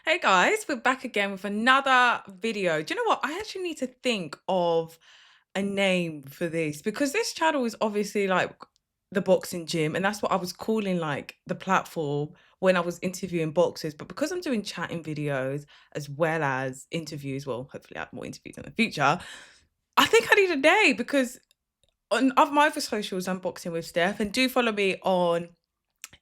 Hey guys, we're back again with another video. Do you know what? I actually need to think of a name for this because this channel is obviously like the boxing gym, and that's what I was calling like the platform when I was interviewing boxers. But because I'm doing chatting videos as well as interviews, well, hopefully I have more interviews in the future. I think I need a name because on of my other socials, I'm boxing with Steph, and do follow me on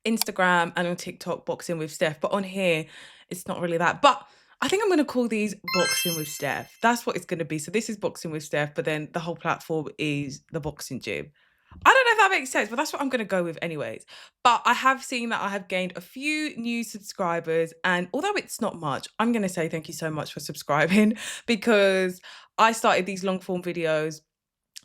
Instagram and on TikTok, boxing with Steph. But on here, it's not really that. But I think I'm going to call these boxing with Steph. That's what it's going to be. So this is boxing with Steph, but then the whole platform is the boxing gym. I don't know if that makes sense, but that's what I'm going to go with anyways. But I have seen that I have gained a few new subscribers. And although it's not much, I'm going to say thank you so much for subscribing because I started these long form videos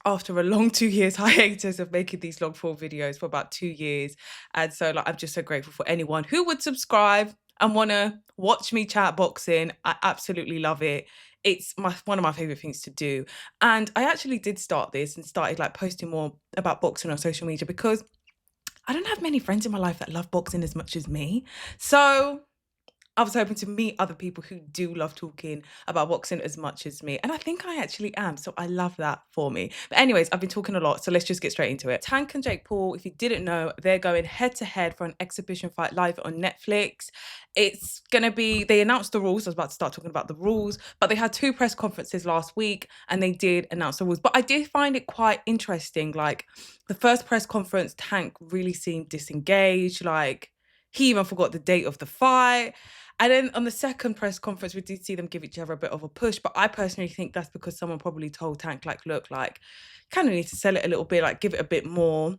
after a long 2 years hiatus of making these long form videos for about 2 years. And so like I'm just so grateful for anyone who would subscribe and want to watch me chat boxing. I absolutely love it. It's one of my favorite things to do. And I actually did start this and started like posting more about boxing on social media because I don't have many friends in my life that love boxing as much as me. So I was hoping to meet other people who do love talking about boxing as much as me. And I think I actually am. So I love that for me. But anyways, I've been talking a lot. So let's just get straight into it. Tank and Jake Paul, if you didn't know, they're going head to head for an exhibition fight live on Netflix. It's going to be, they announced the rules. I was about to start talking about the rules, but they had two press conferences last week and they did announce the rules. But I did find it quite interesting. Like the first press conference, Tank really seemed disengaged. Like he even forgot the date of the fight. And then on the second press conference, we did see them give each other a bit of a push. But I personally think that's because someone probably told Tank, like, look, like, kind of need to sell it a little bit, like, give it a bit more.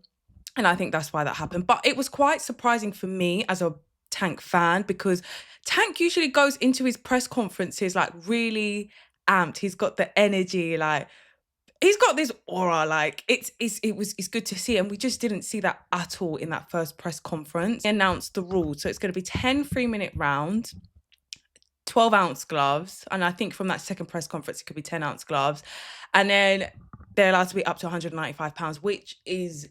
And I think that's why that happened. But it was quite surprising for me as a Tank fan because Tank usually goes into his press conferences, like, really amped. He's got the energy, like, he's got this aura, like it's good to see, and we just didn't see that at all in that first press conference. He announced the rules, so it's going to be 10 3-minute rounds, 12-ounce gloves, and I think from that second press conference it could be 10-ounce gloves, and then they're allowed to be up to 195 pounds, which is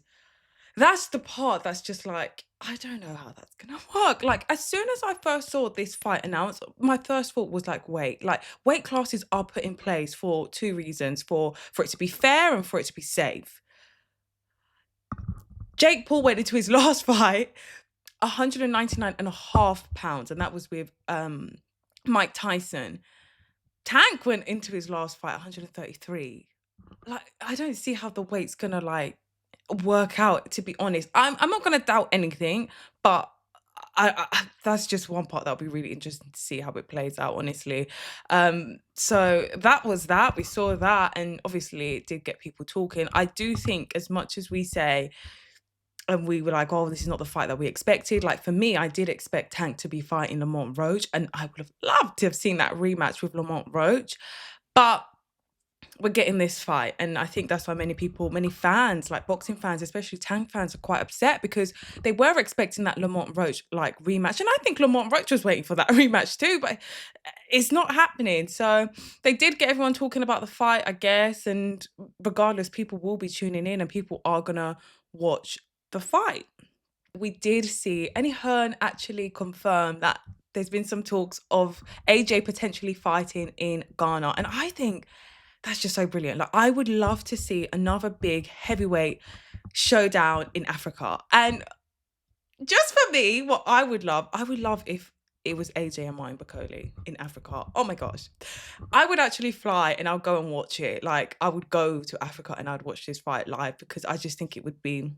that's the part that's just like, I don't know how that's gonna work. Like, as soon as I first saw this fight announced, my first thought was like, wait, like weight classes are put in place for two reasons: for it to be fair and for it to be safe. Jake Paul went into his last fight 199 and a half pounds, and that was with Mike Tyson. Tank went into his last fight 133. Like, I don't see how the weight's gonna like work out, to be honest. I'm not gonna doubt anything, but that's just one part that'll be really interesting to see how it plays out, honestly. So that was that. We saw that, and obviously it did get people talking. I do think as much as we say and we were like, oh, this is not the fight that we expected. Like for me, I did expect Tank to be fighting Lamont Roach, and I would have loved to have seen that rematch with Lamont Roach. But we're getting this fight, and I think that's why many people, many fans, like boxing fans, especially Tank fans, are quite upset because they were expecting that Lamont Roach like rematch, and I think Lamont Roach was waiting for that rematch too, but it's not happening. So they did get everyone talking about the fight, I guess, and regardless, people will be tuning in and people are gonna watch the fight. We did see Eddie Hearn actually confirm that there's been some talks of AJ potentially fighting in Ghana, and I think that's just so brilliant. Like, I would love to see another big heavyweight showdown in Africa. And just for me, what I would love if it was AJ and Mine Bakoli in Africa. Oh my gosh. I would actually fly and I'll go and watch it. Like, I would go to Africa and I'd watch this fight live because I just think it would be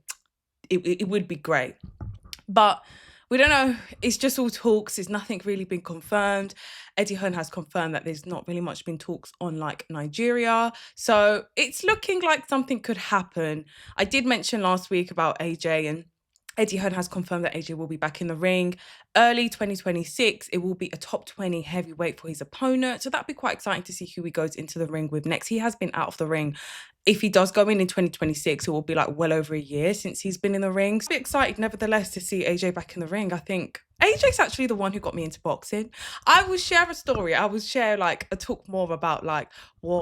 it would be great. But we don't know. It's just all talks. There's nothing really been confirmed. Eddie Hearn has confirmed that there's not really much been talks on like Nigeria. So it's looking like something could happen. I did mention last week about AJ, and Eddie Hearn has confirmed that AJ will be back in the ring early 2026. It will be a top 20 heavyweight for his opponent. So that'd be quite exciting to see who he goes into the ring with next. He has been out of the ring. If he does go in 2026, it will be like well over a year since he's been in the ring. So excited nevertheless to see AJ back in the ring. I think AJ's actually the one who got me into boxing. I will share a story. I will share like a talk more about like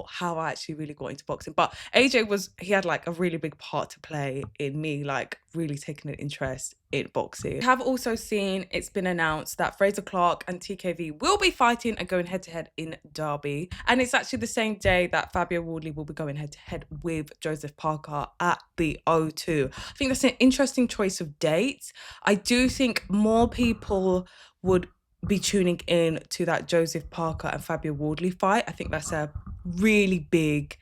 how I actually really got into boxing. But AJ he had like a really big part to play in me like really taking an interest in boxing. I have also seen it's been announced that Fraser Clark and TKV will be fighting and going head to head in Derby. And it's actually the same day that Fabio Wardley will be going head to head with Joseph Parker at the O2. I think that's an interesting choice of dates. I do think more people would be tuning in to that Joseph Parker and Fabio Wardley fight. I think that's a really big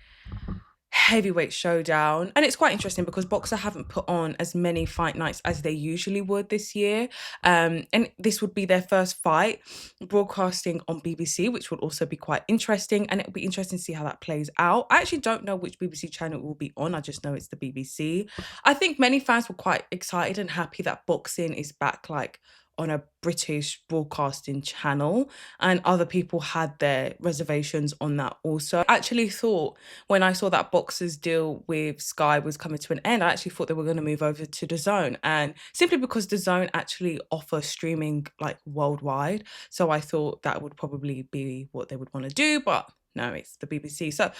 heavyweight showdown, and it's quite interesting because Boxer haven't put on as many fight nights as they usually would this year, and this would be their first fight broadcasting on BBC, which would also be quite interesting, and it would be interesting to see how that plays out. I actually don't know which BBC channel it will be on. I just know it's the BBC. I think many fans were quite excited and happy that boxing is back like on a British broadcasting channel, and other people had their reservations on that also. I actually thought when I saw that Boxer's deal with Sky was coming to an end, I actually thought they were going to move over to DAZN, and simply because DAZN actually offer streaming like worldwide, so I thought that would probably be what they would want to do, but no, it's the BBC. So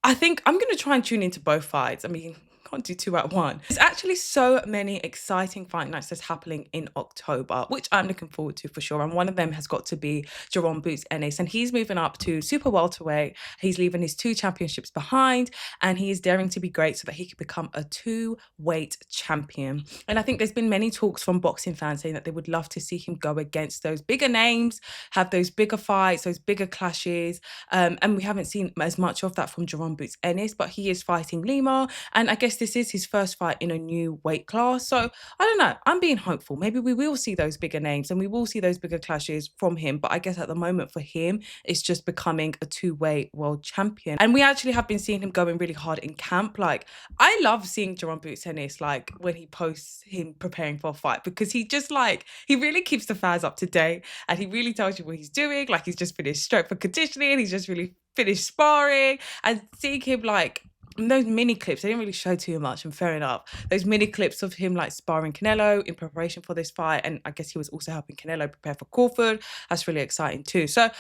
I think I'm going to try and tune into both fights. I mean, can't do two at one. There's actually so many exciting fight nights that's happening in October, which I'm looking forward to for sure. And one of them has got to be Jaron Boots Ennis, and he's moving up to super welterweight. He's leaving his 2 championships behind, and he is daring to be great so that he can become a 2-weight champion. And I think there's been many talks from boxing fans saying that they would love to see him go against those bigger names, have those bigger fights, those bigger clashes. And we haven't seen as much of that from Jaron Boots Ennis, but he is fighting Lima, and I guess this is his first fight in a new weight class. So I don't know, I'm being hopeful. Maybe we will see those bigger names and we will see those bigger clashes from him. But I guess at the moment for him, it's just becoming a 2-weight world champion. And we actually have been seeing him going really hard in camp. Like, I love seeing Jaron Boots Ennis, like when he posts him preparing for a fight, because he just like, he really keeps the fans up to date and he really tells you what he's doing. Like, he's just finished stroke for conditioning. He's just really finished sparring, and seeing him like, those mini clips, they didn't really show too much, and fair enough. Those mini clips of him like sparring Canelo in preparation for this fight, and I guess he was also helping Canelo prepare for Crawford. That's really exciting too. So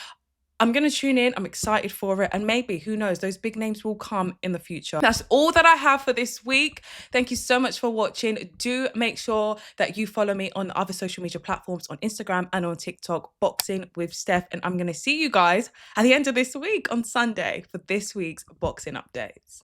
I'm going to tune in. I'm excited for it. And maybe, who knows, those big names will come in the future. That's all that I have for this week. Thank you so much for watching. Do make sure that you follow me on other social media platforms, on Instagram and on TikTok, Boxing with Steph. And I'm going to see you guys at the end of this week on Sunday for this week's boxing updates.